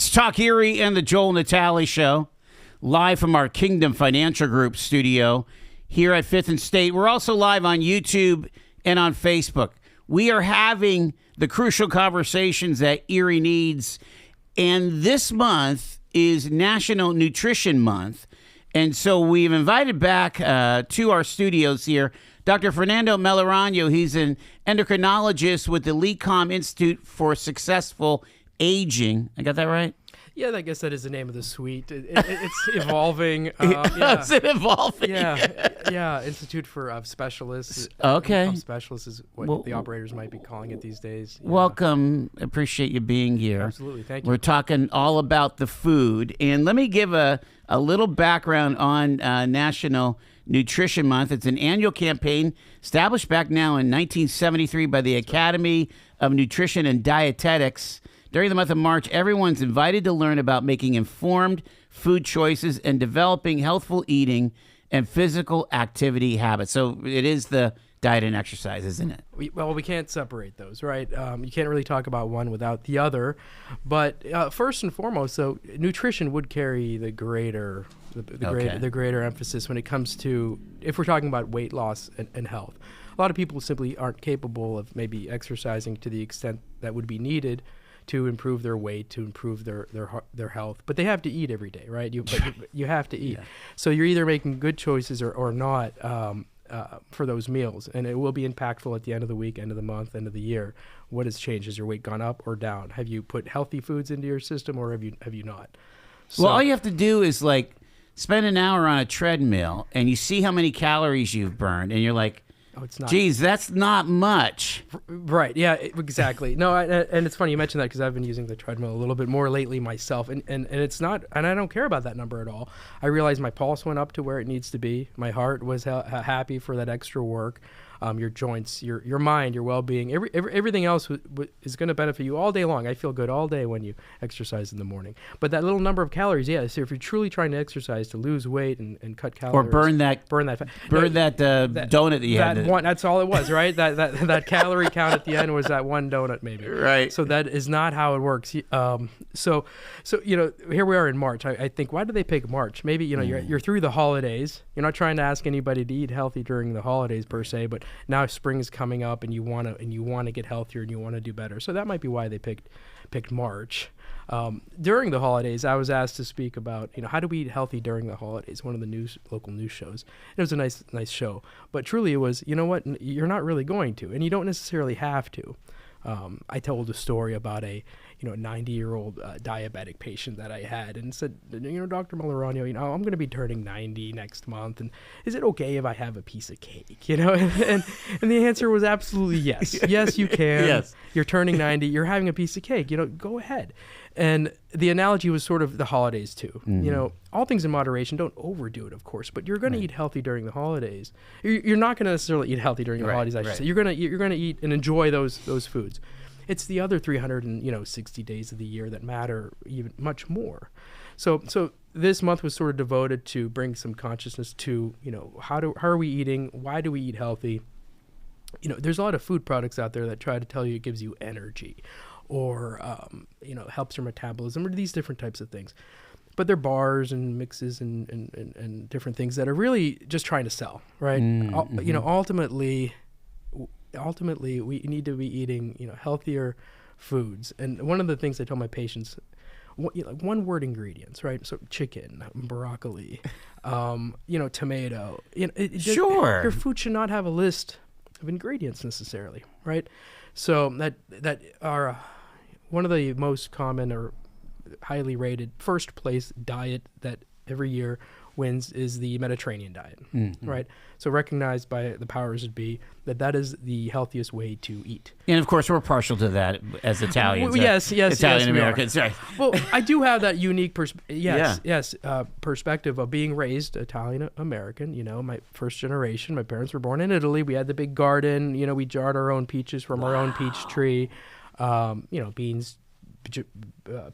It's Talk Erie and the Joel Natale Show, live from our Kingdom Financial Group studio here at 5th and State. We're also live on YouTube and on Facebook. We are having the crucial conversations that Erie needs, and this month is National Nutrition Month. And so we've invited back to our studios here Dr. Fernando Melaragno. He's an endocrinologist with the LECOM Institute for Successful Aging. I got that right? Yeah, I guess that is the name of the suite. It's evolving. Is it evolving? Yeah. Institute for Specialists. Okay. Specialists is what the operators might be calling it these days. Yeah. Welcome. Appreciate you being here. Absolutely. Thank you. We're talking all about the food. And let me give a little background on National Nutrition Month. It's an annual campaign established back now in 1973 by the Academy of Nutrition and Dietetics. During the month of March, everyone's invited to learn about making informed food choices and developing healthful eating and physical activity habits. So it is the diet and exercise, isn't it? We can't separate those, right? You can't really talk about one without the other. But first and foremost, so nutrition would carry the greater emphasis when it comes to, if we're talking about weight loss and health. A lot of people simply aren't capable of maybe exercising to the extent that would be needed to improve their weight, to improve their health, but they have to eat every day, right? You have to eat. Yeah. So you're either making good choices or not for those meals, and it will be impactful at the end of the week, end of the month, end of the year. What has changed? Has your weight gone up or down? Have you put healthy foods into your system, or have you not? So, well, all you have to do is spend an hour on a treadmill, and you see how many calories you've burned, and you're like, oh, it's not. Geez, that's not much. Right. Yeah, exactly. No, and it's funny you mentioned that because I've been using the treadmill a little bit more lately myself, and it's not, and I don't care about that number at all. I realized my pulse went up to where it needs to be. My heart was happy for that extra work. Your joints, your mind, your well-being, everything else is going to benefit you all day long. I feel good all day when you exercise in the morning. But that little number of calories, yeah. So if you're truly trying to exercise to lose weight and cut calories, or burn that donut that you had. That's all it was, right? that calorie count at the end was that one donut, maybe. Right. So that is not how it works. So here we are in March. I think, why do they pick March? Maybe you're through the holidays. You're not trying to ask anybody to eat healthy during the holidays per se, but now spring is coming up, and you want to get healthier, and you want to do better. So that might be why they picked March. During the holidays, I was asked to speak about how do we eat healthy during the holidays. One of the local news shows. It was a nice show, but truly it was. You know what? You're not really going to, and you don't necessarily have to. I told a story about a 90-year-old diabetic patient that I had, and said, Dr. Melaragno, I'm going to be turning 90 next month, and is it okay if I have a piece of cake? And the answer was absolutely yes. Yes, you can. Yes. You're turning 90. You're having a piece of cake. Go ahead. And the analogy was sort of the holidays too. Mm-hmm. All things in moderation. Don't overdo it, of course, but you're going to eat healthy during the holidays. You're not going to necessarily eat healthy during the holidays. I should say you're going to eat and enjoy those foods. It's the other 360 days of the year that matter even much more. So this month was sort of devoted to bring some consciousness to how are we eating? Why do we eat healthy? There's a lot of food products out there that try to tell you it gives you energy, or helps your metabolism, or these different types of things. But they're bars and mixes and different things that are really just trying to sell, right? Mm-hmm. Ultimately, we need to be eating, healthier foods. And one of the things I tell my patients, one word ingredients, right? So chicken, broccoli, tomato. Sure. Your food should not have a list of ingredients necessarily, right? So that are one of the most common or highly rated first place diet that every year wins is the Mediterranean diet, right? So recognized by the powers that be that is the healthiest way to eat. And of course, we're partial to that as Italians. Yes, Italian Americans. Right. Well, I do have that unique perspective of being raised Italian American. My first generation, my parents were born in Italy. We had the big garden. We jarred our own peaches from our own peach tree. Beans,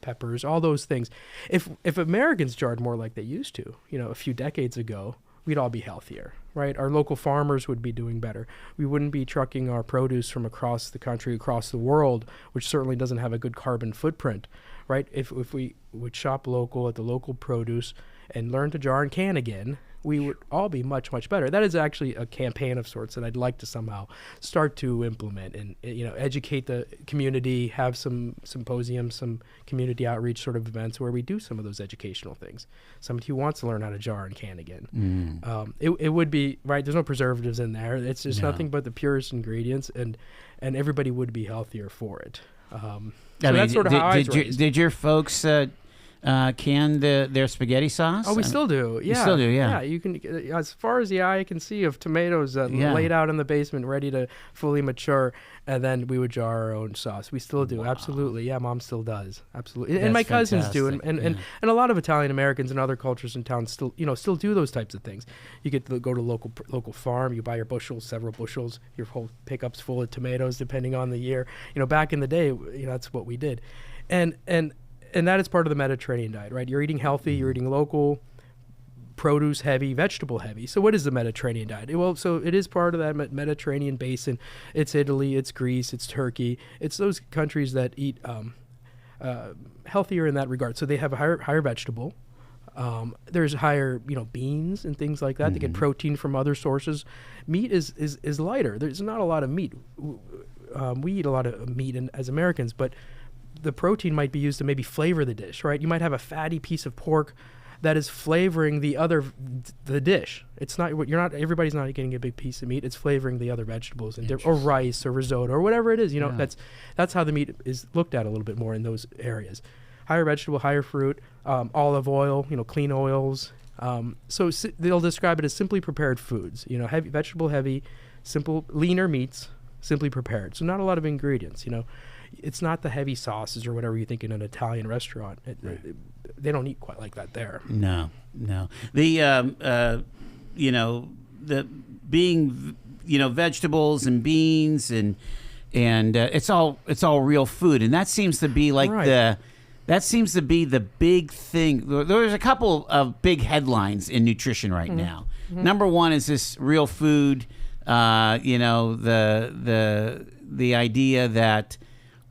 peppers, all those things. If Americans jarred more like they used to, a few decades ago, we'd all be healthier, right? Our local farmers would be doing better. We wouldn't be trucking our produce from across the country, across the world, which certainly doesn't have a good carbon footprint, right? If we would shop local at the local produce and learn to jar and can again, we would all be much, much better. That is actually a campaign of sorts that I'd like to somehow start to implement and, educate the community, have some symposiums, some community outreach sort of events where we do some of those educational things. Somebody who wants to learn how to jar and can again. It would be, right, there's no preservatives in there. It's just nothing but the purest ingredients, and everybody would be healthier for it. That's sort of how I was raised. Did your folks can their spaghetti sauce? Oh, we still do. Yeah, you still do. Yeah. You can, as far as the eye can see, of tomatoes laid out in the basement, ready to fully mature, and then we would jar our own sauce. We still do. Wow. Absolutely. Yeah, Mom still does. Absolutely. And my cousins do, and a lot of Italian Americans and other cultures in town still do those types of things. You get to go to local farm. You buy your bushels, several bushels. Your whole pickup's full of tomatoes, depending on the year. Back in the day, that's what we did, and that is part of the Mediterranean diet, right? You're eating healthy, you're eating local, produce heavy, vegetable heavy. So what is the Mediterranean diet? Well, so it is part of that Mediterranean basin. It's Italy, it's Greece, it's Turkey. It's those countries that eat healthier in that regard. So they have a higher vegetable. There's higher, beans and things like that. They get protein from other sources. Meat is lighter. There's not a lot of meat. We eat a lot of meat as Americans, but the protein might be used to maybe flavor the dish, right? You might have a fatty piece of pork that is flavoring the dish. It's not everybody's not getting a big piece of meat. It's flavoring the other vegetables or rice or risotto or whatever it is. That's how the meat is looked at a little bit more in those areas. Higher vegetable, higher fruit, olive oil, clean oils. They'll describe it as simply prepared foods. Heavy vegetable, heavy, simple, leaner meats, simply prepared. So not a lot of ingredients. It's not the heavy sauces or whatever you think in an Italian restaurant. They don't eat quite like that there. No. The being vegetables and beans and it's all real food, and that seems to be like the big thing. There's a couple of big headlines in nutrition right now. Number one is this real food. The idea that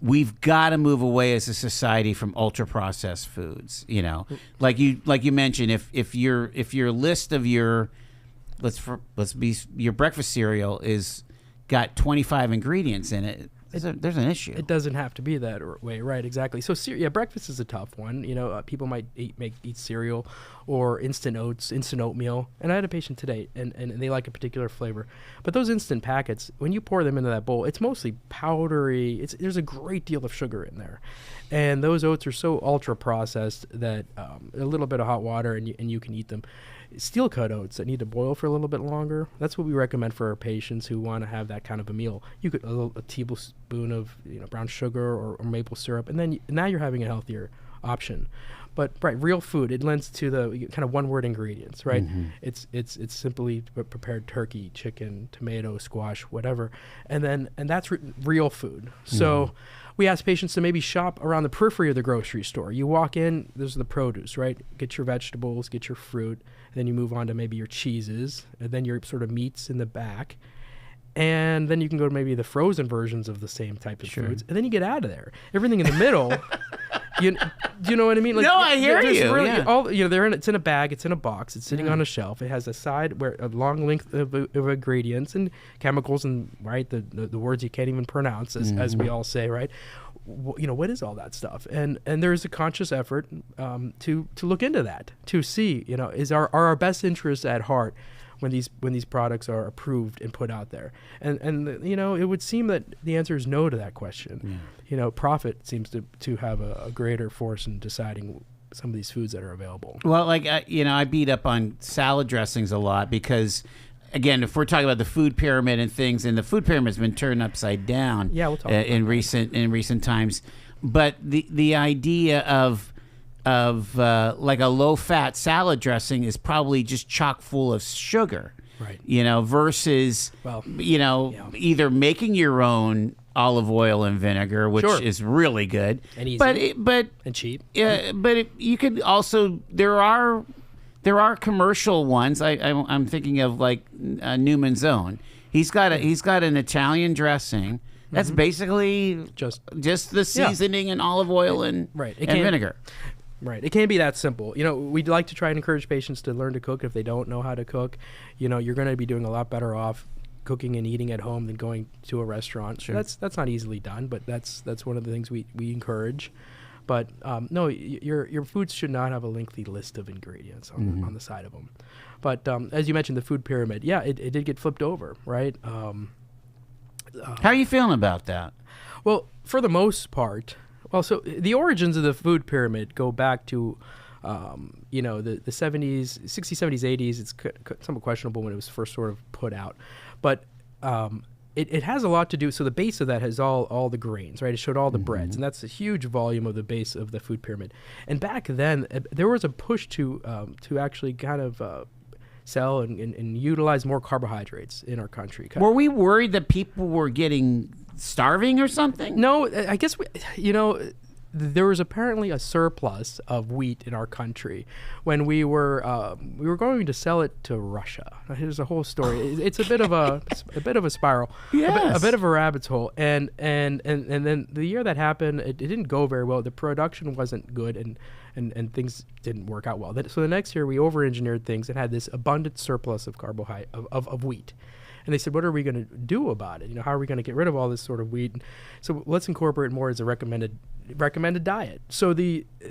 we've got to move away as a society from ultra processed foods. Like you mentioned, if your list of your your breakfast cereal is got 25 ingredients in it, there's an issue. It doesn't have to be that way, right? Exactly. So breakfast is a tough one. People might eat cereal or instant oats, instant oatmeal. And I had a patient today, and they like a particular flavor. But those instant packets, when you pour them into that bowl, it's mostly powdery. There's a great deal of sugar in there. And those oats are so ultra processed that a little bit of hot water and you can eat them. Steel cut oats that need to boil for a little bit longer, that's what we recommend for our patients who want to have that kind of a meal. You could a tablespoon of brown sugar or maple syrup, and then now you're having a healthier option. But real food, it lends to the kind of one-word ingredients, right? It's simply prepared turkey, chicken, tomato, squash, whatever, and that's real food. So we ask patients to maybe shop around the periphery of the grocery store. You walk in, there's the produce, right? Get your vegetables, get your fruit, then you move on to maybe your cheeses, and then your sort of meats in the back. And then you can go to maybe the frozen versions of the same type of foods. And then you get out of there. Everything in the middle, do you know what I mean? No, I hear you. Really, it's in a bag, it's in a box, it's sitting on a shelf. It has a side where a long length of ingredients and chemicals and, right, the words you can't even pronounce, as we all say, right? What is all that stuff? And there's a conscious effort to look into that, to see, are our best interests at heart when these products are approved and put out there. And it would seem that the answer is no to that question. Profit seems to have a greater force in deciding some of these foods that are available. Well, I beat up on salad dressings a lot because, again, if we're talking about the food pyramid and things, and the food pyramid's been turned upside down we'll talk about in recent times. But the idea of like a low-fat salad dressing is probably just chock full of sugar, right? Versus either making your own olive oil and vinegar, which is really good and easy, and cheap. You could also there are commercial ones. I'm thinking of like Newman's Own. He's got an Italian dressing That's basically Just the seasoning and olive oil and right. and vinegar. Right. It can't be that simple. We'd like to try and encourage patients to learn to cook if they don't know how to cook. You're going to be doing a lot better off cooking and eating at home than going to a restaurant. Sure. That's not easily done, but that's one of the things we encourage. But no, your foods should not have a lengthy list of ingredients on the side of them. But as you mentioned, the food pyramid, it did get flipped over, right? How are you feeling about that? Well, for the most part, so the origins of the food pyramid go back to, the 70s, 60s, 70s, 80s. It's somewhat questionable when it was first sort of put out. But it has a lot to do. So the base of that has all the grains, right? It showed all the breads, and that's a huge volume of the base of the food pyramid. And back then, there was a push to actually kind of sell and utilize more carbohydrates in our country. Were we worried that people were getting starving or something? No, I guess there was apparently a surplus of wheat in our country when we were going to sell it to Russia. Here's a whole story. It's a bit of a spiral, Yes. a bit of a rabbit's hole. And then the year that happened, it didn't go very well. The production wasn't good, and things didn't work out well. So the next year we over-engineered things and had this abundant surplus of of wheat. And they said, what are we going to do about it? How are we going to get rid of all this sort of wheat? So let's incorporate more as a recommended diet. So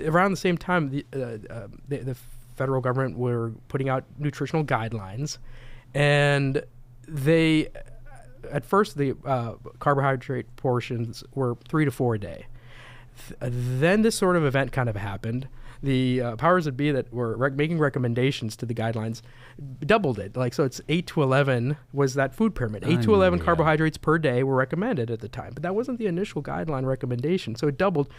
around the same time, the federal government were putting out nutritional guidelines, and at first the carbohydrate portions were 3 to 4 a day. Then this sort of event kind of happened. The powers that be that were making recommendations to the guidelines doubled it. So it's 8 to 11 was that food pyramid. 8 to 11 carbohydrates per day were recommended at the time. But that wasn't the initial guideline recommendation. So it doubled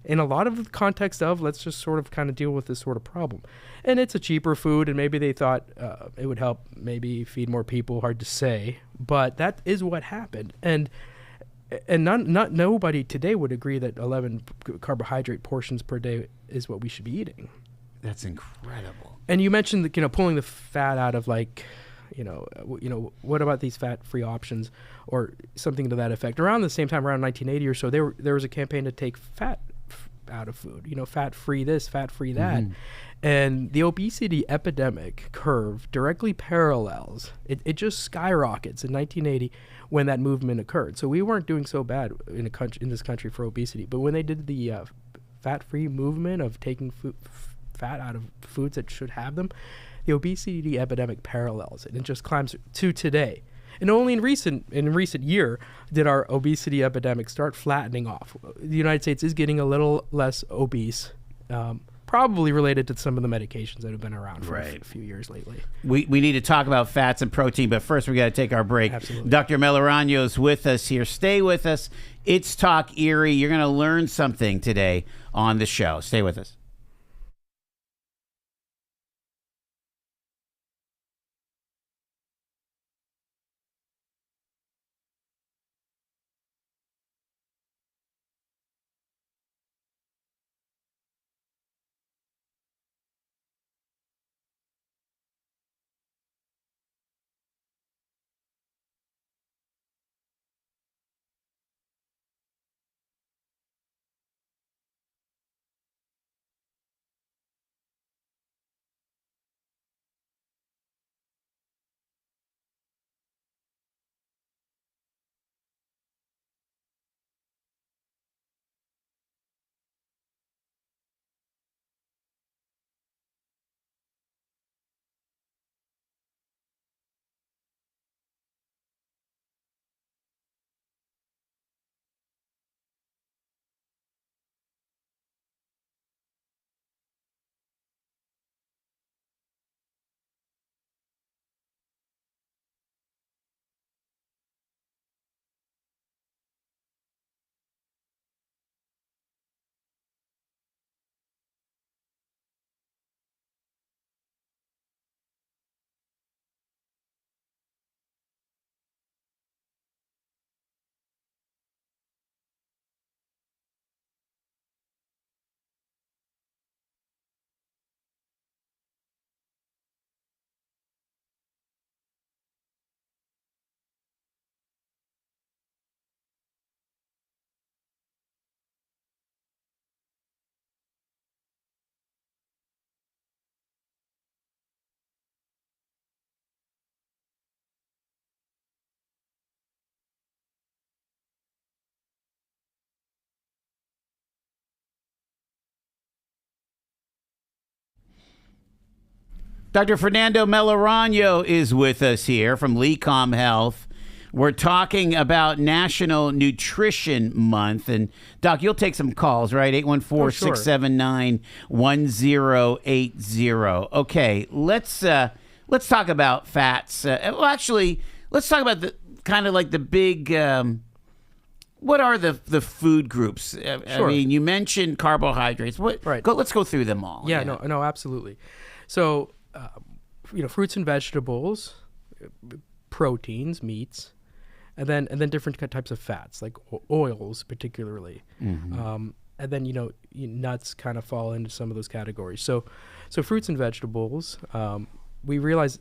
in a lot of the context of let's just sort of kind of deal with this sort of problem. And it's a cheaper food, and maybe they thought it would help maybe feed more people. Hard to say. But that is what happened. And nobody today would agree that 11 carbohydrate portions per day is what we should be eating. That's incredible. And you mentioned pulling the fat out of what about these fat-free options or something to that effect? Around the same time, around 1980 or so, there was a campaign to take fat out of food. Fat-free this, fat-free that. And the obesity epidemic curve directly parallels. It just skyrockets in 1980 when that movement occurred. So we weren't doing so bad in this country for obesity. But when they did the fat-free movement of taking fat out of foods that should have them, the obesity epidemic parallels it and just climbs to today. And only in recent year did our obesity epidemic start flattening off. The United States is getting a little less obese, probably related to some of the medications that have been around for a few years lately. We need to talk about fats and protein, but first we got to take our break. Absolutely. Dr. Melaragno is with us here. Stay with us. It's Talk Erie. You're going to learn something today on the show. Stay with us. Dr. Fernando Melaragno is with us here from LECOM Health. We're talking about National Nutrition Month. And, Doc, you'll take some calls, right? 814-679-1080. Okay, let's talk about fats. Well, actually, let's talk about the kind of like the big what are the food groups? Sure. I mean, you mentioned carbohydrates. Right. Let's go through them all. Yeah, no, absolutely. So, fruits and vegetables, proteins, meats, and then different types of fats, like oils particularly. Mm-hmm. And then, nuts kind of fall into some of those categories. So fruits and vegetables, we realize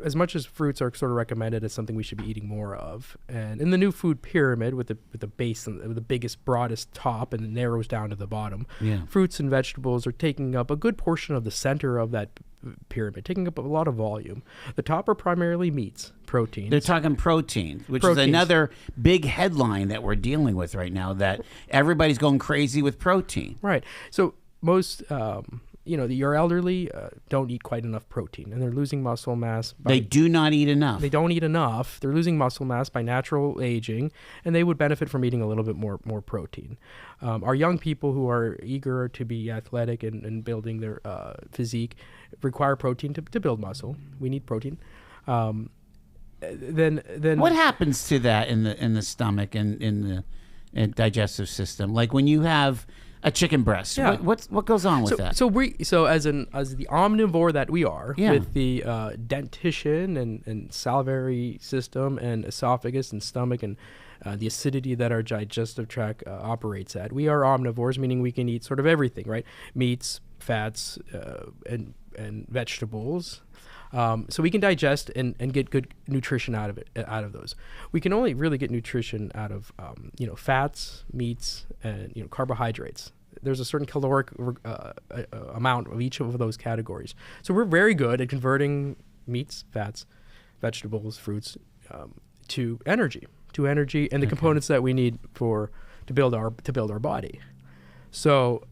as much as fruits are sort of recommended as something we should be eating more of, and in the new food pyramid with the base and the biggest, broadest top and it narrows down to the bottom, fruits and vegetables are taking up a good portion of the center of that pyramid, taking up a lot of volume. The top are primarily meats, proteins. They're talking protein, which is another big headline that we're dealing with right now, that everybody's going crazy with protein. Right. So most your elderly don't eat quite enough protein, and they're losing muscle mass. They do not eat enough. They don't eat enough. They're losing muscle mass by natural aging, and they would benefit from eating a little bit more protein. Our young people who are eager to be athletic and building their physique require protein to build muscle. We need protein. Then what happens to that in the stomach and in the digestive system? Like when you have a chicken breast. Yeah. What goes on with that? So as the omnivore that we are, with the dentition and salivary system and esophagus and stomach and the acidity that our digestive tract operates at, we are omnivores, meaning we can eat sort of everything, right? Meats, fats, and vegetables. So we can digest and get good nutrition out of those. We can only really get nutrition out of fats, meats, and carbohydrates. There's a certain caloric amount of each of those categories. So we're very good at converting meats, fats, vegetables, fruits to energy, and the components that we need to build our body. So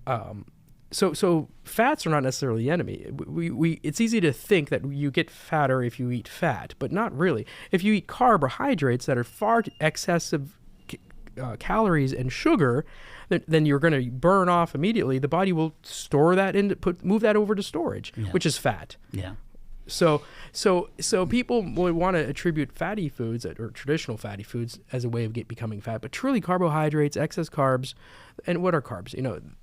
fats are not necessarily the enemy. It's easy to think that you get fatter if you eat fat, but not really. If you eat carbohydrates that are far excessive calories and sugar, then you're going to burn off immediately. The body will store that move that over to storage, which is fat. Yeah. So people would want to attribute fatty foods or traditional fatty foods as a way of becoming fat, but truly carbohydrates, excess carbs, and what are carbs?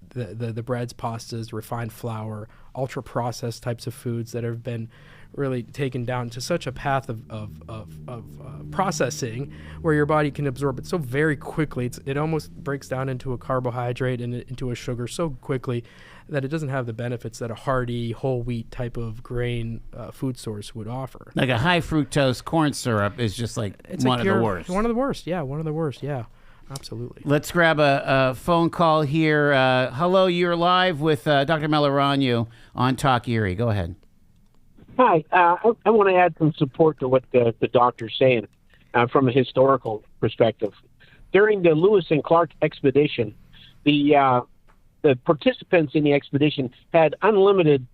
The breads, pastas, refined flour, ultra processed types of foods that have been really taken down to such a path of processing where your body can absorb it so very quickly. It almost breaks down into a carbohydrate and into a sugar so quickly that it doesn't have the benefits that a hearty, whole wheat type of grain food source would offer. Like a high fructose corn syrup is just of the worst. One of the worst, yeah. Absolutely. Let's grab a phone call here. Hello, you're live with Dr. Melaragno on Talk Erie. Go ahead. Hi. I want to add some support to what the doctor's saying from a historical perspective. During the Lewis and Clark expedition, the participants in the expedition had unlimited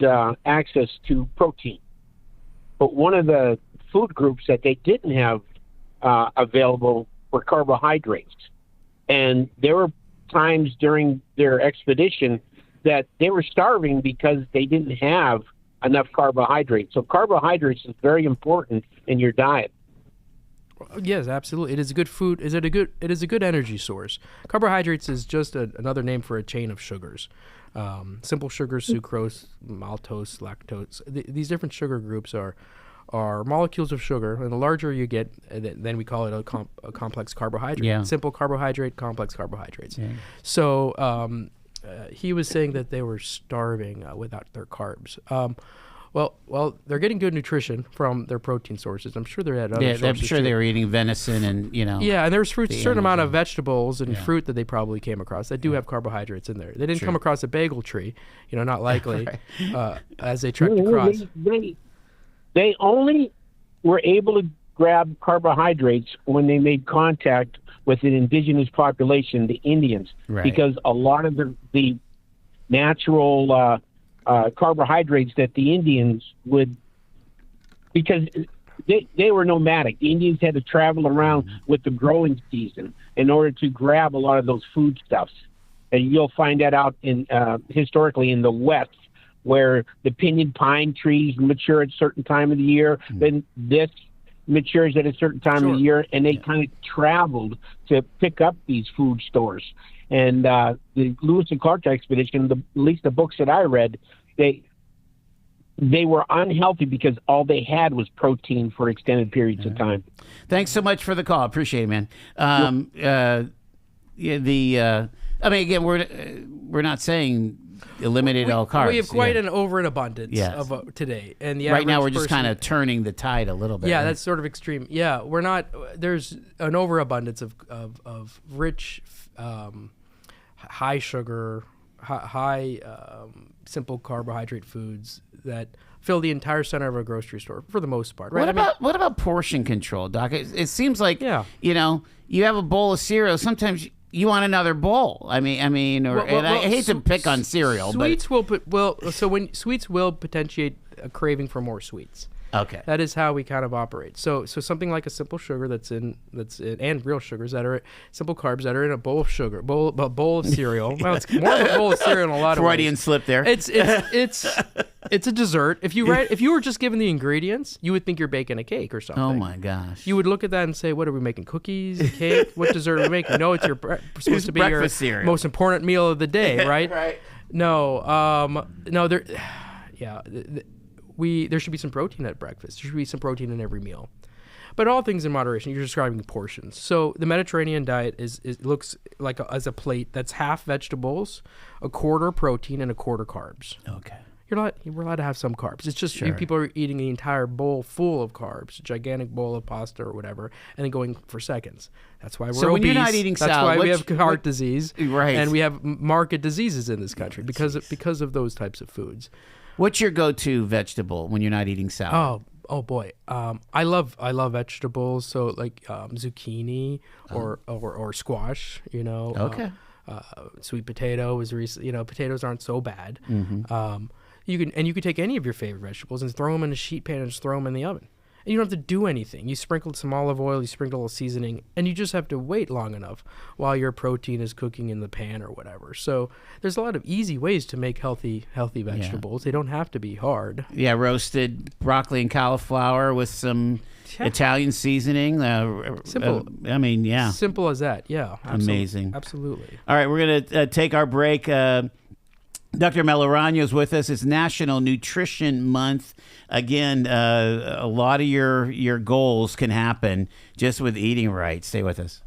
access to protein. But one of the food groups that they didn't have available were carbohydrates. And there were times during their expedition that they were starving because they didn't have enough carbohydrates. So carbohydrates is very important in your diet. Yes, absolutely. It is a good food. It is a good energy source. Carbohydrates is just another name for a chain of sugars. Simple sugars, sucrose, maltose, lactose. These different sugar groups are molecules of sugar, and the larger you get, then we call it a complex carbohydrate. Yeah. Simple carbohydrate, complex carbohydrates. Yeah. So he was saying that they were starving without their carbs. Well, they're getting good nutrition from their protein sources. I'm sure they're at other sources. I'm sure too. they were eating venison and Yeah, and there's a certain amount of vegetables and fruit that they probably came across that do have carbohydrates in there. They didn't come across a bagel tree, not likely, as they trekked across. They only were able to grab carbohydrates when they made contact with an indigenous population, the Indians, because a lot of the natural carbohydrates that the Indians would, because they were nomadic. The Indians had to travel around with the growing season in order to grab a lot of those foodstuffs. And you'll find that out in historically in the West, where the pinyon pine trees mature at a certain time of the year. Then this matures at a certain time of the year, and they kind of traveled to pick up these food stores. And the Lewis and Clark expedition, at least the books that I read, they were unhealthy because all they had was protein for extended periods of time. Thanks so much for the call. Appreciate it, man. I mean, again, we're not saying eliminate all carbs. We have quite an over and abundance of today, and the right now we're just kind of turning the tide a little bit. Yeah, right? that's sort of extreme. Yeah, we're not. There's an overabundance of rich, high sugar, high simple carbohydrate foods that fill the entire center of a grocery store for the most part. Right? What about portion control, Doc? It seems like you have a bowl of cereal. Sometimes you want another bowl. I mean, I hate to pick on cereal, sweets sweets will potentiate a craving for more sweets. Okay, that is how we kind of operate. So something like a simple sugar that's in and real sugars that are simple carbs that are in a bowl of cereal. Well, it's more of a bowl of cereal in a lot of ways. Freudian slip there. It's a dessert. If you were just given the ingredients, you would think you're baking a cake or something. Oh my gosh! You would look at that and say, "What are we making? Cookies, cake? What dessert are we making?" No, it's supposed to be your cereal. Most important meal of the day, right? Right. No, there. Yeah. There should be some protein at breakfast. There should be some protein in every meal, but all things in moderation. You're describing portions. So the Mediterranean diet looks like as a plate that's half vegetables, a quarter protein, and a quarter carbs. Okay. We're allowed to have some carbs. It's just people are eating the entire bowl full of carbs, a gigantic bowl of pasta or whatever, and then going for seconds. That's why we're obese. When you're not eating salad, that's why we have heart disease, right? And we have marked diseases in this country because of those types of foods. What's your go-to vegetable when you're not eating salad? Oh boy. I love vegetables. So like zucchini or squash. Okay. Sweet potato is potatoes aren't so bad. Mm-hmm. You can take any of your favorite vegetables and throw them in a sheet pan and just throw them in the oven. And you don't have to do anything. You sprinkle some olive oil, you sprinkle a little seasoning, and you just have to wait long enough while your protein is cooking in the pan or whatever. So there's a lot of easy ways to make healthy vegetables. They don't have to be hard. Yeah, roasted broccoli and cauliflower with some Italian seasoning. Simple. Simple as that. Yeah. Amazing. Absolutely. All right, we're going to take our break. Dr. Melaragno is with us. It's National Nutrition Month. Again, a lot of your goals can happen just with eating right. Stay with us.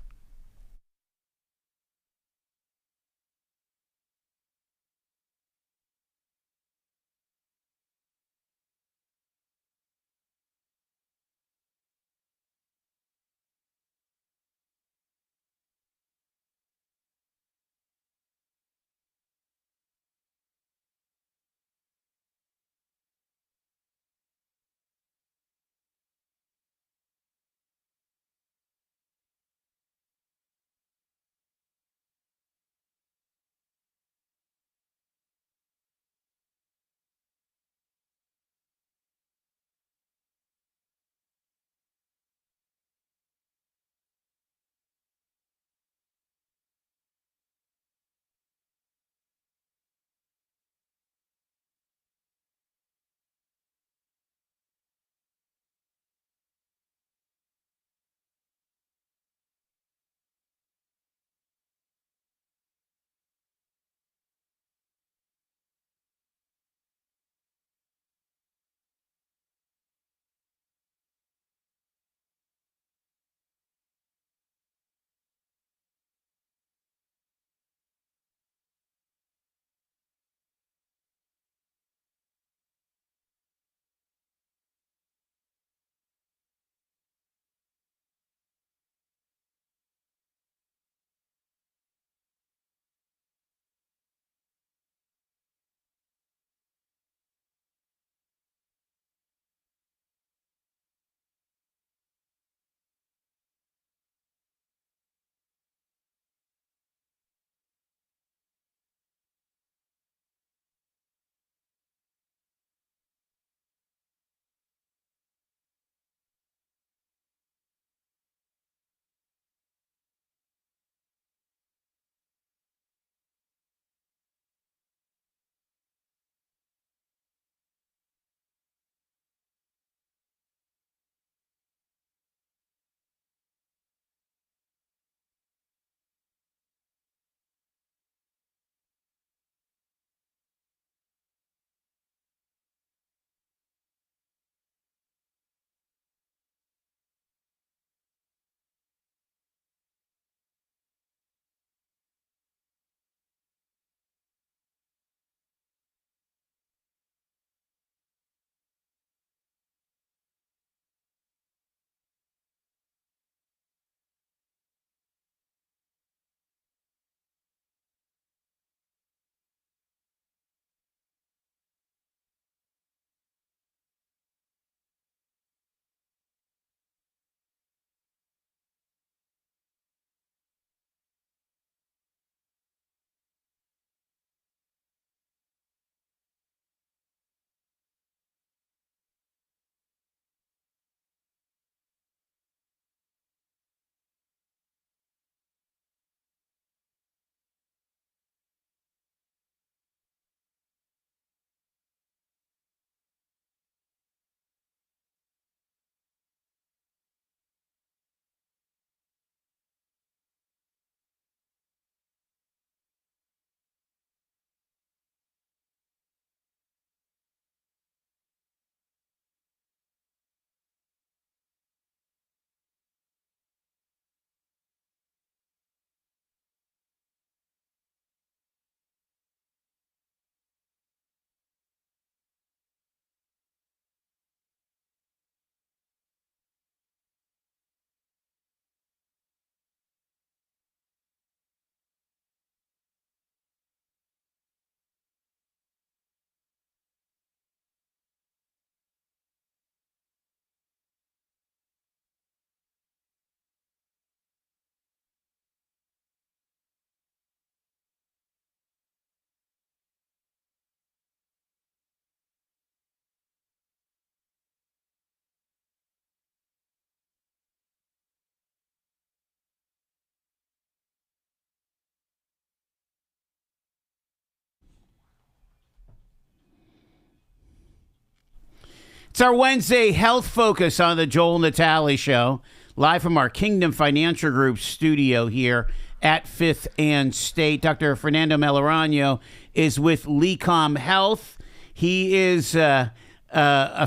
It's our Wednesday health focus on the Joel Natale Show, live from our Kingdom Financial Group studio here at 5th and State. Dr. Fernando Melaragno is with LECOM Health. He is a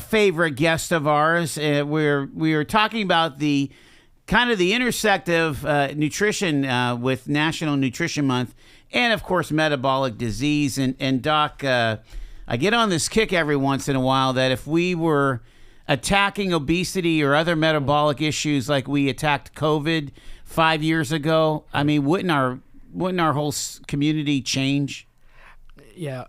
favorite guest of ours. We're talking about the kind of the intersect of nutrition with National Nutrition Month and, of course, metabolic disease. And Doc, I get on this kick every once in a while that if we were attacking obesity or other metabolic issues like we attacked COVID 5 years ago, I mean, wouldn't our whole community change? Yeah,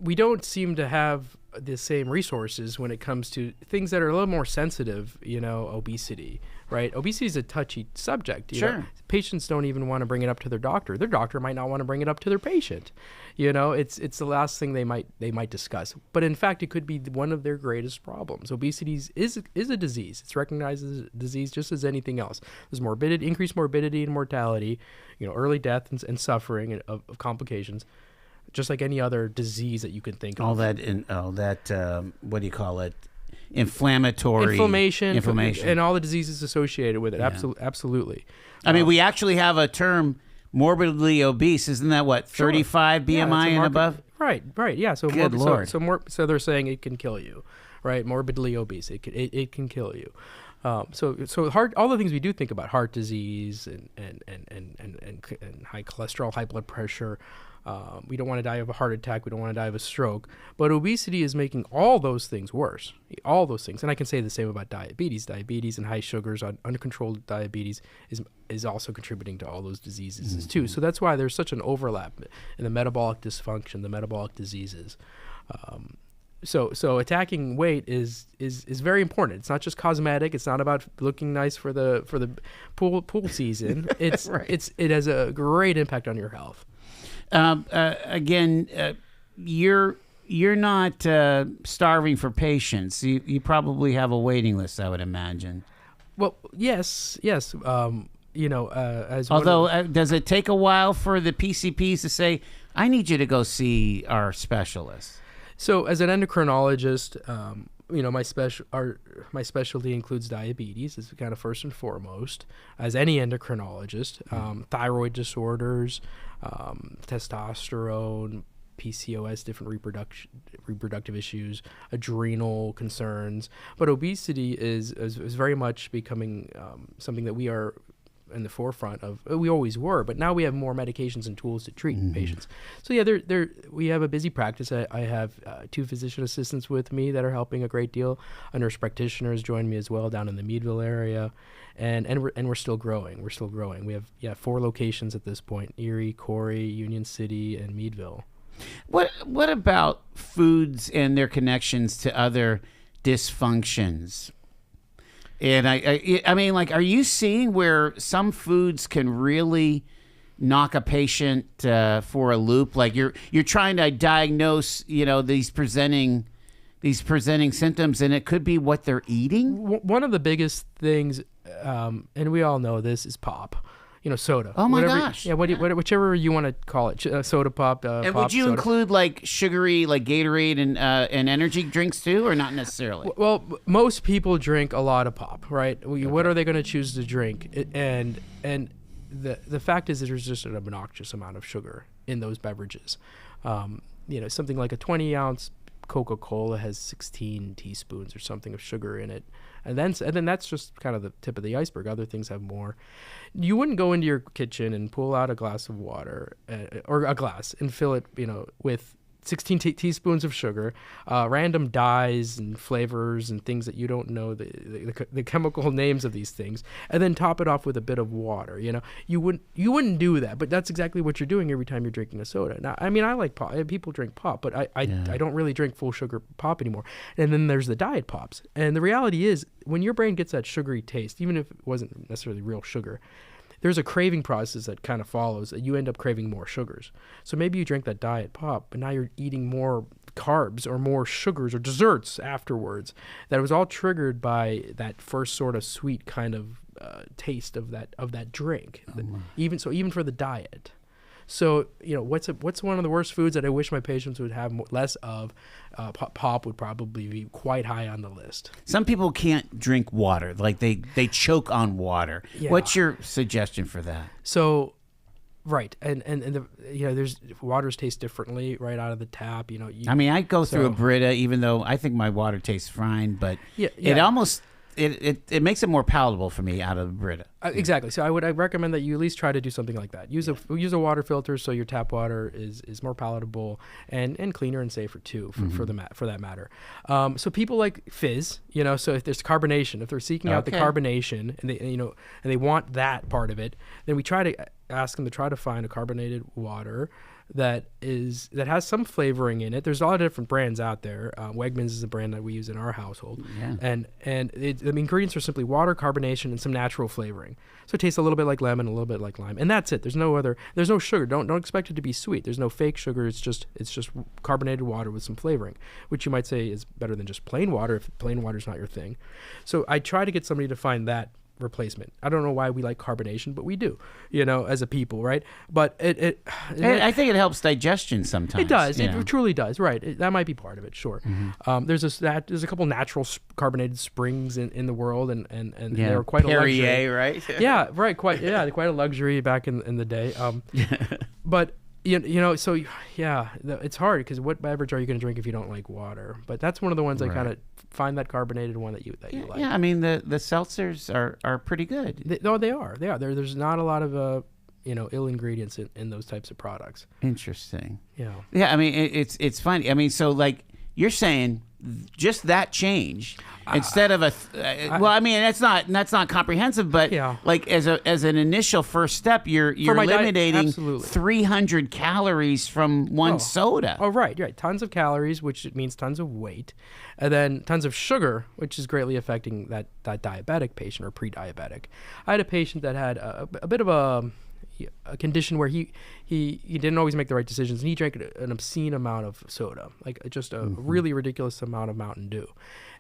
we don't seem to have the same resources when it comes to things that are a little more sensitive, obesity, right? Obesity is a touchy subject. Sure. Patients don't even want to bring it up to their doctor. Their doctor might not want to bring it up to their patient. It's the last thing they might discuss. But in fact, it could be one of their greatest problems. Obesity is a disease. It's recognized as a disease just as anything else. There's increased morbidity and mortality, early death and suffering of complications, just like any other disease that you can think of. What do you call it? Inflammation, and all the diseases associated with it. Yeah. Absolutely. I mean, we actually have a term, morbidly obese. Isn't that what, 35 BMI and above? Right. Yeah. So Good Lord. So they're saying it can kill you, right? Morbidly obese. It can kill you. So all the things we do think about, heart disease and high cholesterol, high blood pressure. We don't want to die of a heart attack. We don't want to die of a stroke. But obesity is making all those things worse. All those things. And I can say the same about diabetes. Diabetes and high sugars, uncontrolled diabetes is also contributing to all those diseases too. So that's why there's such an overlap in the metabolic dysfunction, the metabolic diseases. So attacking weight is very important. It's not just cosmetic. It's not about looking nice for the pool season. It's right. It has a great impact on your health. You're not starving for patients. You probably have a waiting list, I would imagine. Well, yes. As although, does it take a while for the PCPs to say, "I need you to go see our specialist"? So, as an endocrinologist, my specialty includes diabetes. It's kind of first and foremost. As any endocrinologist, thyroid disorders, testosterone, PCOS, different reproductive issues, adrenal concerns. But obesity is very much becoming something that we are in the forefront of. We always were, but now we have more medications and tools to treat patients. So yeah, we have a busy practice. I have 2 physician assistants with me that are helping a great deal. A nurse practitioner has joined me as well down in the Meadville area, and we're still growing. We have 4 locations at this point: Erie, Corey, Union City, and Meadville. What about foods and their connections to other dysfunctions? And I mean, like, are you seeing where some foods can really knock a patient for a loop? Like you're trying to diagnose, these presenting symptoms, and it could be what they're eating. One of the biggest things, and we all know this, is pop. Soda. Oh my gosh! Yeah, whichever you want to call it, soda pop. And pop, would you soda. include like sugary, like Gatorade and energy drinks too, or not necessarily? Well, most people drink a lot of pop, right? What are they going to choose to drink? And the fact is that there's just an obnoxious amount of sugar in those beverages. Something like a 20-ounce Coca-Cola has 16 teaspoons or something of sugar in it. And then that's just kind of the tip of the iceberg. Other things have more. You wouldn't go into your kitchen and pull out a glass of water or a glass and fill it, with 16 teaspoons of sugar, random dyes and flavors and things that you don't know the chemical names of these things, and then top it off with a bit of water. You wouldn't do that, but that's exactly what you're doing every time you're drinking a soda. Now, I mean, I like pop. People drink pop, but I don't really drink full sugar pop anymore. And then there's the diet pops, and the reality is, when your brain gets that sugary taste, even if it wasn't necessarily real sugar, there's a craving process that kind of follows. You end up craving more sugars. So maybe you drink that diet pop, but now you're eating more carbs or more sugars or desserts afterwards. That was all triggered by that first sort of sweet kind of taste of that drink. Even for the diet. So, what's one of the worst foods that I wish my patients would have less of? Pop would probably be quite high on the list. Some people can't drink water, like they choke on water. Yeah. What's your suggestion for that? So, right, and there's waters taste differently right out of the tap. I go through a Brita, even though I think my water tastes fine, but it almost it makes it more palatable for me out of the Brita. Exactly. So I recommend that you at least try to do something like that. Use a water filter so your tap water is more palatable and cleaner and safer too for that matter. So people like fizz, so if there's carbonation, if they're seeking out the carbonation and they want that part of it, then we try to ask them to try to find a carbonated water that has some flavoring in it. There's a lot of different brands out there. Wegmans is a brand that we use in our household. Yeah. And the ingredients are simply water, carbonation, and some natural flavoring. So it tastes a little bit like lemon, a little bit like lime, and that's it. There's no sugar. Don't expect it to be sweet. There's no fake sugar. It's just carbonated water with some flavoring, which you might say is better than just plain water if plain water is not your thing. So I try to get somebody to find that replacement. I don't know why we like carbonation, but we do, as a people, right? But I think it helps digestion sometimes. It does. It truly does. Right. That might be part of it. Sure. Mm-hmm. There's a couple natural carbonated springs in the world, and they're quite Perrier, a luxury. right? Yeah. Right. Quite a luxury back in the day. But so it's hard because what beverage are you going to drink if you don't like water? But that's one of the ones I kind of find that carbonated one that you like. Yeah, the seltzers are pretty good. They are. There's not a lot of ill ingredients in those types of products. Interesting. Yeah. Yeah, it's funny. So like you're saying just that change instead of that's not comprehensive, but like as an initial first step, you're eliminating 300 calories from one soda. Oh, right. Tons of calories, which means tons of weight, and then tons of sugar, which is greatly affecting that diabetic patient or pre-diabetic. I had a patient that had a bit of a condition where he didn't always make the right decisions, and he drank an obscene amount of soda, like just a really ridiculous amount of Mountain Dew,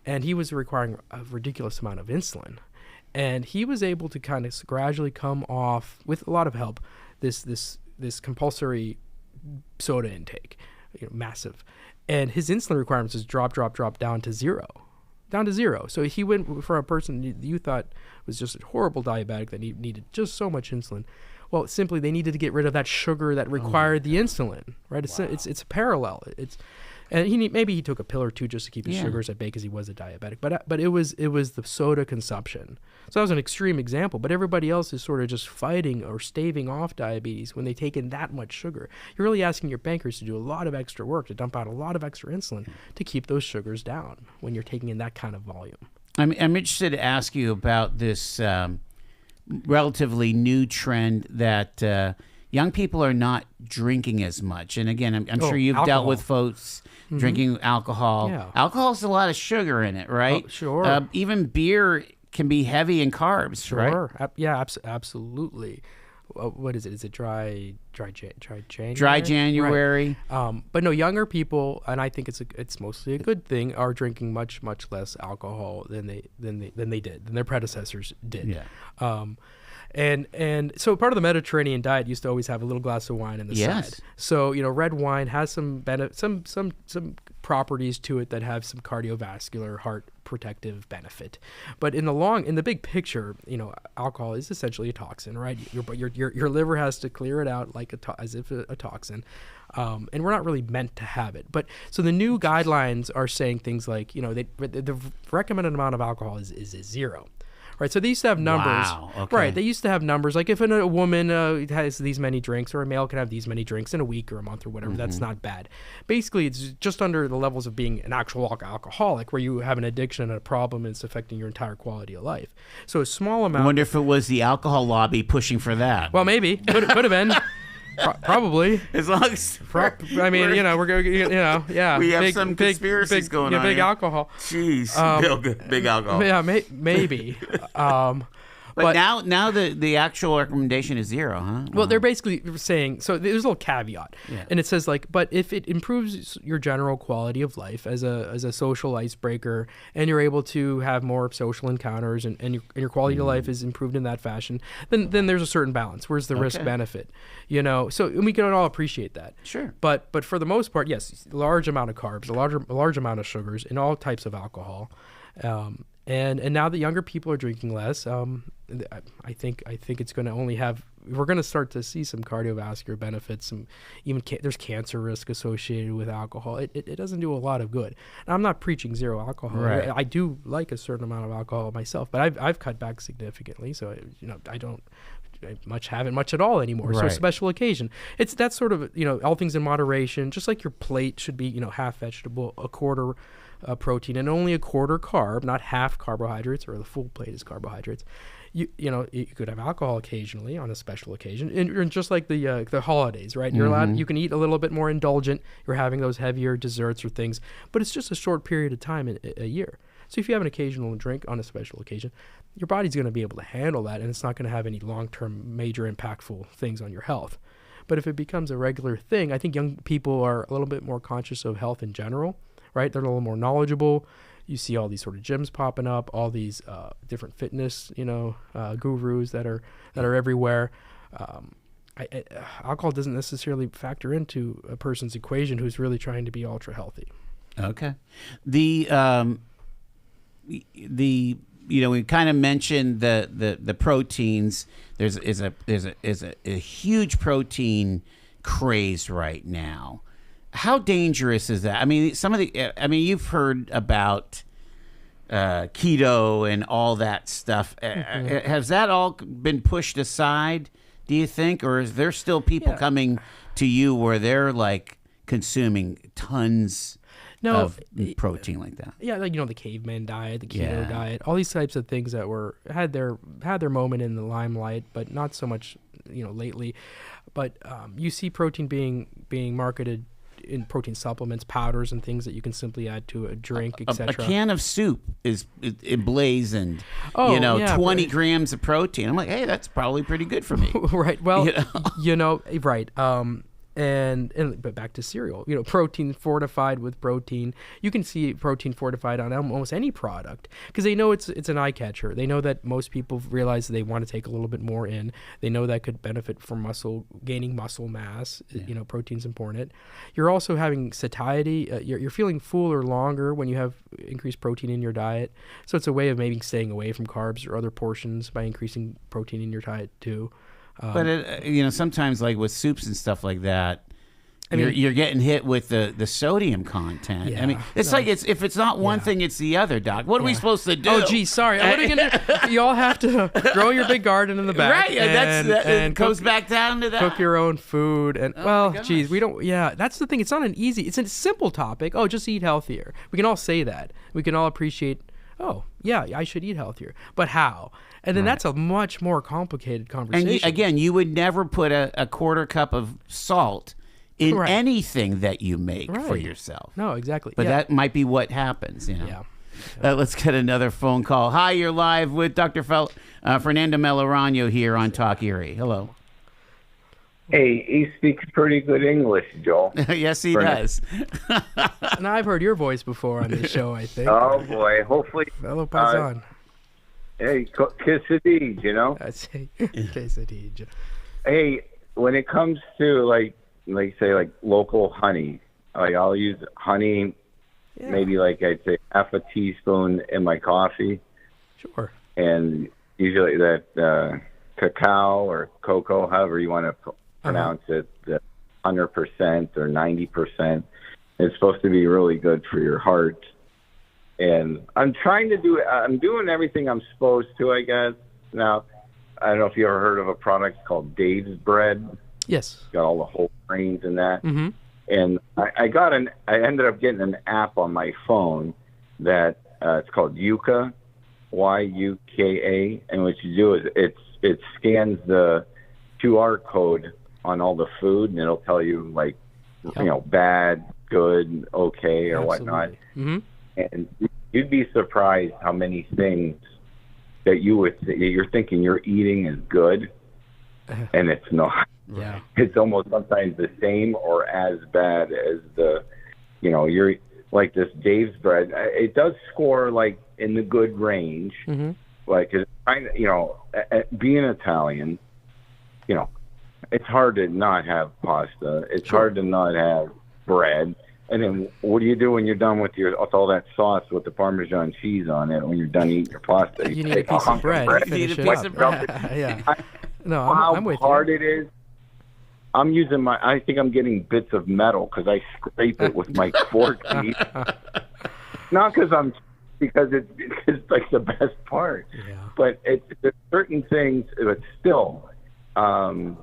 and he was requiring a ridiculous amount of insulin, and he was able to kind of gradually come off with a lot of help this compulsory soda intake, massive, and his insulin requirements just drop down to zero. So he went for a person you thought was just a horrible diabetic that needed just so much insulin. Well, simply they needed to get rid of that sugar that required the insulin, right? It's a parallel. And maybe he took a pill or two just to keep his sugars at bay because he was a diabetic. But it was the soda consumption. So that was an extreme example. But everybody else is sort of just fighting or staving off diabetes when they take in that much sugar. You're really asking your pancreas to do a lot of extra work, to dump out a lot of extra insulin to keep those sugars down when you're taking in that kind of volume. I'm interested to ask you about this relatively new trend that young people are not drinking as much. And again, I'm sure you've alcohol. dealt with folks drinking alcohol. Yeah. Alcohol has a lot of sugar in it, right? Oh, sure. Even beer can be heavy in carbs, sure. right? Yeah, absolutely. What is it? Is it dry January? Dry January. Right. But no, younger people, and I think it's mostly a good thing, are drinking much less alcohol than their predecessors did. Yeah. And so part of the Mediterranean diet used to always have a little glass of wine in the side. So red wine has some properties to it that have some cardiovascular, heart protective benefit. But in the big picture, alcohol is essentially a toxin, right? Your liver has to clear it out like as if a toxin. And we're not really meant to have it. But so the new guidelines are saying things like, the recommended amount of alcohol is zero. Right, so they used to have numbers. Wow, okay. Right, they used to have numbers. Like if a woman has these many drinks, or a male can have these many drinks in a week or a month or whatever, that's not bad. Basically, it's just under the levels of being an actual alcoholic, where you have an addiction and a problem, and it's affecting your entire quality of life. So a small amount. I wonder if it was the alcohol lobby pushing for that. Well, maybe. Could have been. Probably. As long as we're going, yeah. We have some conspiracies going on. Big here. Alcohol. Jeez, big alcohol. Yeah, maybe. But now the actual recommendation is 0, huh? Well, they're basically saying, so there's a little caveat, Yeah. and it says but if it improves your general quality of life as a social icebreaker, and you're able to have more social encounters, and your quality of life is improved in that fashion, then there's a certain balance. Where's the risk benefit? So and we can all appreciate that. Sure. But for the most part, yes, large amount of carbs, a large amount of sugars, and all types of alcohol. And now that younger people are drinking less, I think it's going to only have. We're going to start to see some cardiovascular benefits. Some even there's cancer risk associated with alcohol. It doesn't do a lot of good. And I'm not preaching zero alcohol. Right. I do like a certain amount of alcohol myself, but I've cut back significantly. So I don't haven't much at all anymore. So Right. special occasion. It's that sort of all things in moderation. Just like your plate should be half vegetable, a quarter protein, and only a quarter carb, not half carbohydrates, or the full plate is carbohydrates. You could have alcohol occasionally on a special occasion, and just like the holidays, right? You're allowed. You can eat a little bit more indulgent. You're having those heavier desserts or things, but it's just a short period of time in a year. So if you have an occasional drink on a special occasion, your body's going to be able to handle that, and it's not going to have any long-term major impactful things on your health. But if it becomes a regular thing, I think young people are a little bit more conscious of health in general, right? They're a little more knowledgeable. You see all these sort of gyms popping up, all these different fitness, gurus that are everywhere. Alcohol doesn't necessarily factor into a person's equation who's really trying to be ultra healthy. Okay. We kind of mentioned the proteins. There's a huge protein craze right now. How dangerous is that? I mean, you've heard about keto and all that stuff. Has that all been pushed aside, do you think? Or is there still people coming to you where they're like consuming tons of protein like that? Yeah, like the caveman diet, the keto diet, all these types of things that had their moment in the limelight, but not so much lately. But you see protein being marketed in protein supplements, powders, and things that you can simply add to a drink, etc. A can of soup is emblazoned, 20 grams of protein. I'm like, hey, that's probably pretty good for me. Right. Well, right. But back to cereal, protein fortified with protein. You can see protein fortified on almost any product because they know it's an eye catcher. They know that most people realize they want to take a little bit more in. They know that could benefit from gaining muscle mass. Yeah. Protein's important. You're also having satiety. You're feeling fuller longer when you have increased protein in your diet. So it's a way of maybe staying away from carbs or other portions by increasing protein in your diet too. But sometimes like with soups and stuff like that, you're getting hit with the sodium content. Yeah, I mean, if it's not one thing, it's the other, Doc. What are we supposed to do? Oh, gee, sorry. You all have to grow your big garden in the back. Right, it goes back down to that. Cook your own food, and we don't. Yeah, that's the thing. It's not it's a simple topic. Oh, just eat healthier. We can all say that. We can all appreciate. Oh, yeah, I should eat healthier. But how? And then that's a much more complicated conversation. And again, you would never put a quarter cup of salt in anything that you make for yourself. No, exactly. But that might be what happens. Yeah. Let's get another phone call. Hi, you're live with Dr. Fernando Melaragno here on Talk Erie. Hello. Hey, he speaks pretty good English, Joel. Yes, he does. And I've heard your voice before on this show, I think. Oh, boy. Hopefully. Fellow paisan. Hey, quesadilla, That's quesadilla. Hey, when it comes to, like local honey, I'll use honey, maybe I'd say half a teaspoon in my coffee. Sure. And usually that cacao or cocoa, however you want to pronounce it, 100% or 90%. It's supposed to be really good for your heart. And I'm doing everything I'm supposed to, I guess. Now, I don't know if you ever heard of a product called Dave's Bread. Yes. It's got all the whole grains in that. Mm-hmm. And I ended up getting an app on my phone that it's called Yuka, Yuka. And what you do is it scans the QR code on all the food, and it'll tell you bad, good, okay, or whatnot. Mm-hmm. And you'd be surprised how many things that you're thinking you're eating is good, and it's not. Yeah. It's almost sometimes the same or as bad as you're like this Dave's bread. It does score like in the good range. Mm-hmm. Like, being Italian, it's hard to not have pasta. It's hard to not have bread. And then what do you do when you're done with all that sauce with the Parmesan cheese on it? When you're done eating your pasta, you need a piece of bread. You need a piece of bread. Yeah. No, how I'm with hard you. it is. I'm using I think I'm getting bits of metal because I scrape it with my fork. Not because it's like the best part. Yeah. But there's certain things, but still, now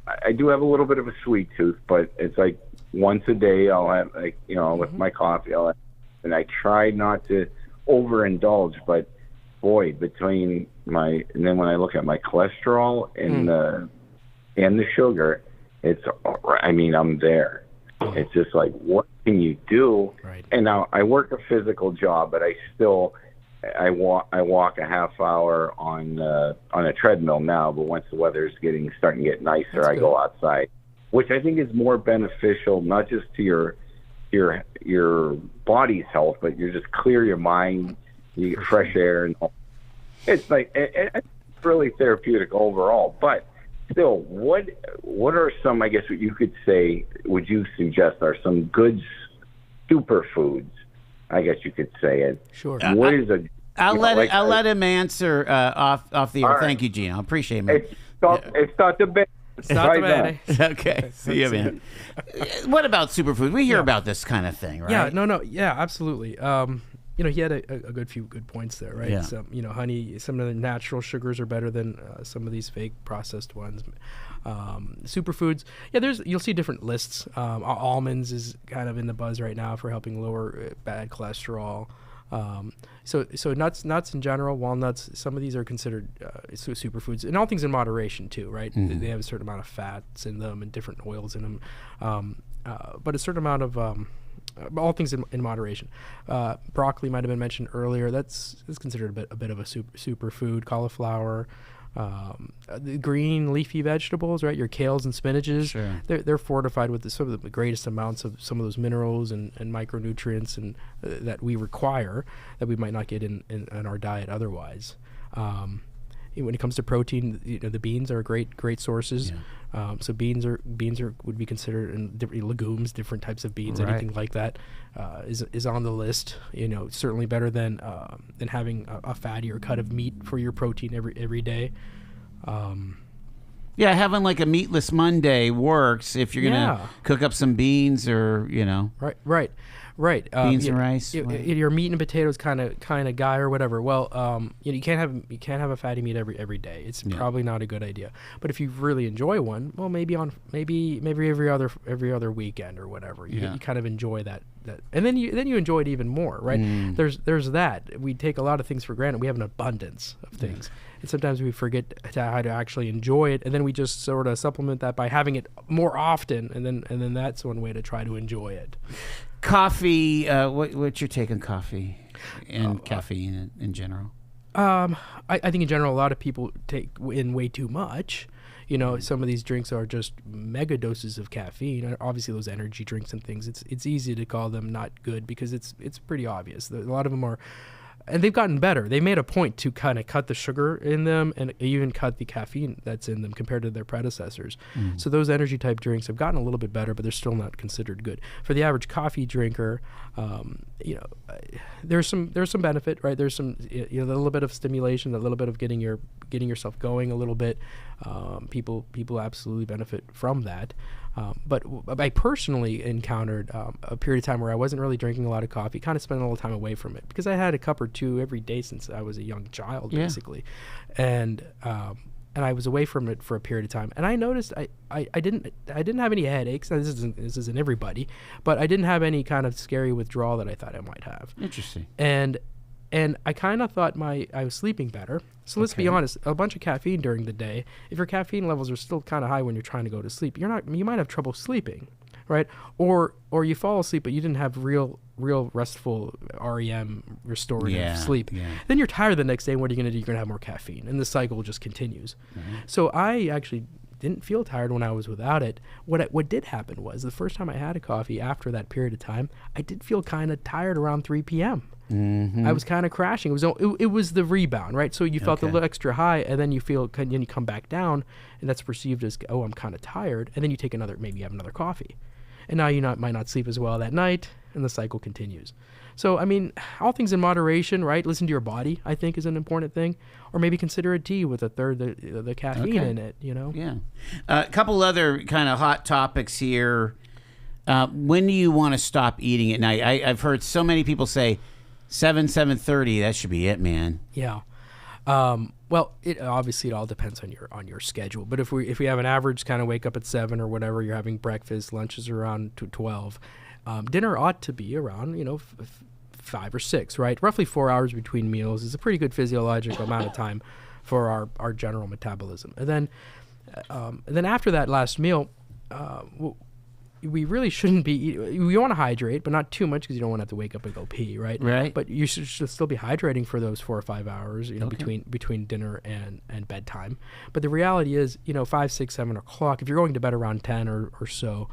I do have a little bit of a sweet tooth, but it's like once a day I'll have with my coffee, and I try not to overindulge, but boy, and then when I look at my cholesterol and the sugar, I'm there. It's just like, what can you do? Right. And now I work a physical job, but I walk a half hour on a treadmill now. But once the weather's starting to get nicer, I go outside, which I think is more beneficial, not just to your body's health, but you just clear your mind, you get fresh air, and it's like it's really therapeutic overall. But still, what are some, I guess, what you could say, would you suggest are some good superfoods? I guess you could say it. Sure. What is a? I'll let him answer off the air. All right. Thank you, Gino. I appreciate it, man. It's not the best. It's not the bad. Okay. See you, man. What about superfood? We hear about this kind of thing, right? Yeah. No. Yeah. Absolutely. He had a few good points there, right? Yeah. So, honey, some of the natural sugars are better than some of these fake processed ones. Superfoods, you'll see different lists. Almonds is kind of in the buzz right now for helping lower bad cholesterol. So nuts in general, walnuts, some of these are considered superfoods, and all things in moderation too, right? Mm-hmm. They have a certain amount of fats in them and different oils in them, but a certain amount of all things in moderation. Broccoli might have been mentioned earlier. That's considered a bit of a superfood. Cauliflower, the green leafy vegetables, right? Your kales and spinaches. Sure. They're fortified with some of the greatest amounts of some of those minerals and micronutrients and that we require that we might not get in our diet otherwise. When it comes to protein, the beans are great sources. Yeah. So beans would be considered in different legumes, different types of beans, anything like that is on the list. Certainly better than having a fattier cut of meat for your protein every day. Yeah, having like a meatless Monday works if you're gonna cook up some beans or Right. Beans and rice. Your meat and potatoes kind of guy or whatever. Well, you can't have a fatty meat every day. It's probably not a good idea. But if you really enjoy one, well, maybe every other weekend or whatever. You kind of enjoy that, and then you enjoy it even more, right? There's that. We take a lot of things for granted. We have an abundance of things, and sometimes we forget how to actually enjoy it, and then we just sort of supplement that by having it more often, and then that's one way to try to enjoy it. Coffee. What's your take on coffee and caffeine in general? I think in general, a lot of people take in way too much. Some of these drinks are just mega doses of caffeine. Obviously, those energy drinks and things, it's easy to call them not good because it's pretty obvious. A lot of them are, and they've gotten better. They made a point to kind of cut the sugar in them and even cut the caffeine that's in them compared to their predecessors. So those energy type drinks have gotten a little bit better, but they're still not considered good. For the average coffee drinker, there's some benefit, right? There's some a little bit of stimulation, a little bit of getting yourself going a little bit. People absolutely benefit from that. But I personally encountered a period of time where I wasn't really drinking a lot of coffee, kind of spending a little time away from it because I had a cup or two every day since I was a young child, basically, and I was away from it for a period of time, and I noticed I didn't have any headaches. Now, this isn't everybody, but I didn't have any kind of scary withdrawal that I thought I might have. Interesting. And I kind of thought I was sleeping better. So let's be honest, a bunch of caffeine during the day, if your caffeine levels are still kind of high when you're trying to go to sleep, you might have trouble sleeping. right? Or you fall asleep, but you didn't have real restful REM restorative sleep. Then you're tired the next day, and what are you going to do? You're going to have more caffeine, and the cycle just continues. So I actually didn't feel tired when I was without it. What did happen was the first time I had a coffee after that period of time, I did feel kind of tired around 3 p.m. I was kind of crashing. It was the rebound, right? So you felt a little extra high, and then you come back down, and that's perceived as, oh, I'm kind of tired, and then you take maybe you have another coffee, and now you might not sleep as well that night, and the cycle continues. So, I mean, all things in moderation, right? Listen to your body, I think, is an important thing. Or maybe consider a tea with a third the caffeine in it, Yeah. A couple other kind of hot topics here. When do you want to stop eating at night? I've heard so many people say 7:30. That should be it, man. Yeah. Well, it all depends on your schedule. But if we have an average kind of wake up at 7 or whatever, you're having breakfast, lunch is around 12. Dinner ought to be around 5 or 6, right? Roughly 4 hours between meals is a pretty good physiological amount of time for our general metabolism. And then after that last meal, we really shouldn't be eating. We want to hydrate, but not too much because you don't want to have to wake up and go pee, right? Right. But you should still be hydrating for those 4 or 5 hours, between dinner and bedtime. But the reality is, 5, 6, 7 o'clock, if you're going to bed around 10 or so,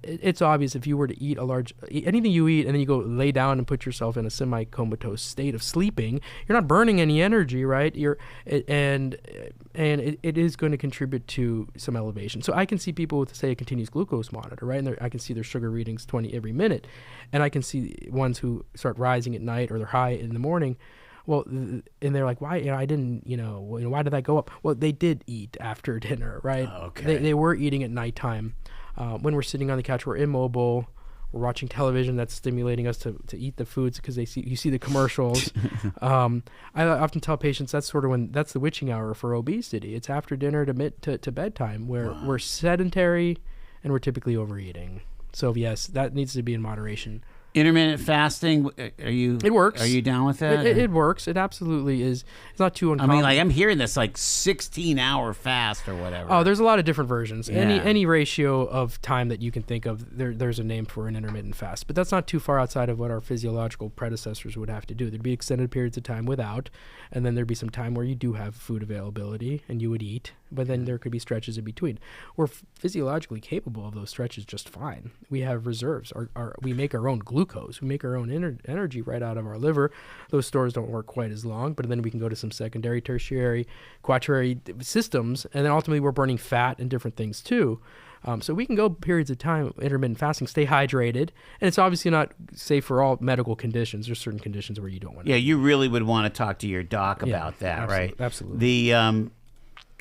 it's obvious if you were to eat anything you eat and then you go lay down and put yourself in a semi-comatose state of sleeping, you're not burning any energy, right? And it is going to contribute to some elevation. So I can see people with, say, a continuous glucose monitor, right? And I can see their sugar readings 20 every minute. And I can see ones who start rising at night or they're high in the morning. Well, and they're like, why? I didn't, why did that go up? Well, they did eat after dinner, right? Oh, okay. They were eating at nighttime. When we're sitting on the couch, we're immobile. We're watching television that's stimulating us to eat the foods because you see the commercials. I often tell patients that's the witching hour for obesity. It's after dinner to bedtime where we're sedentary and we're typically overeating. So yes, that needs to be in moderation. Intermittent fasting, It works. Are you down with that? It works. It absolutely is. It's not too uncommon. I'm hearing this 16-hour fast or whatever. Oh, there's a lot of different versions. Yeah. Any ratio of time that you can think of, there's a name for an intermittent fast. But that's not too far outside of what our physiological predecessors would have to do. There'd be extended periods of time without, and then there'd be some time where you do have food availability and you would eat, but then there could be stretches in between. We're physiologically capable of those stretches just fine. We have reserves. We make our own glucose. We make our own energy right out of our liver. Those stores don't work quite as long, but then we can go to some secondary, tertiary, quaternary systems, and then ultimately we're burning fat and different things too. So we can go periods of time, intermittent fasting, stay hydrated, and it's obviously not safe for all medical conditions. There's certain conditions where you don't want to. Yeah, you really would want to talk to your doc about that, right? Absolutely.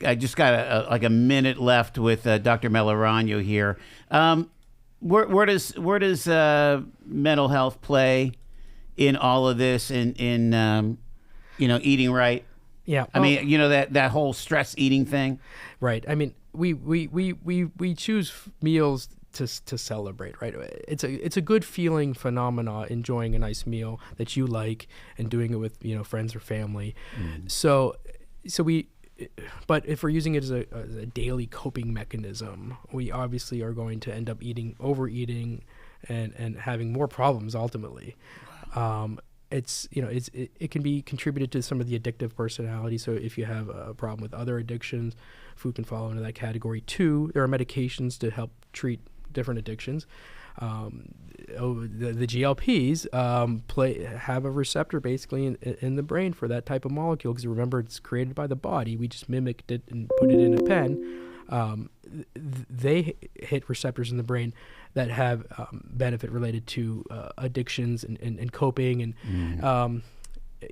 I just got a minute left with Dr. Melaragno here. Where does mental health play in all of this? In eating right? Yeah. I mean, that whole stress eating thing. Right. I mean, we choose meals to celebrate, right? It's a good feeling phenomena, enjoying a nice meal that you like and doing it with friends or family. So but if we're using it as a daily coping mechanism, we obviously are going to end up overeating and having more problems ultimately. It can be contributed to some of the addictive personality. So if you have a problem with other addictions, food can fall into that category too. There are medications to help treat different addictions. The GLPs have a receptor basically in the brain for that type of molecule, because remember, it's created by the body. We just mimicked it and put it in a pen. They hit receptors in the brain that have benefit related to addictions and coping and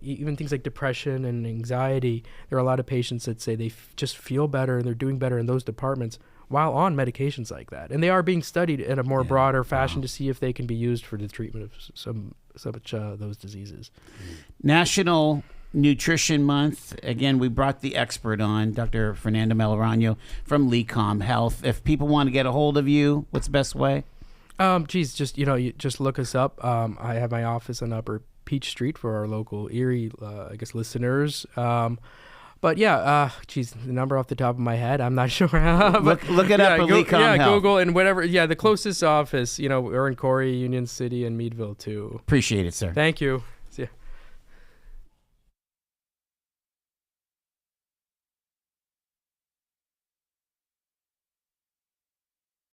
even things like depression and anxiety. There are a lot of patients that say they just feel better and they're doing better in those departments while on medications like that. And they are being studied in a more broader fashion to see if they can be used for the treatment of those diseases. National Nutrition Month. Again, we brought the expert on, Dr. Fernando Melaragno from LECOM Health. If people want to get a hold of you, what's the best way? You just look us up. I have my office on Upper Peach Street for our local Erie, listeners. But yeah, geez, the number off the top of my head, I'm not sure. Look it up at LECOM Yeah, Health. Google and whatever. Yeah, the closest office, we're in Corey, Union City, and Meadville too. Appreciate it, sir. Thank you.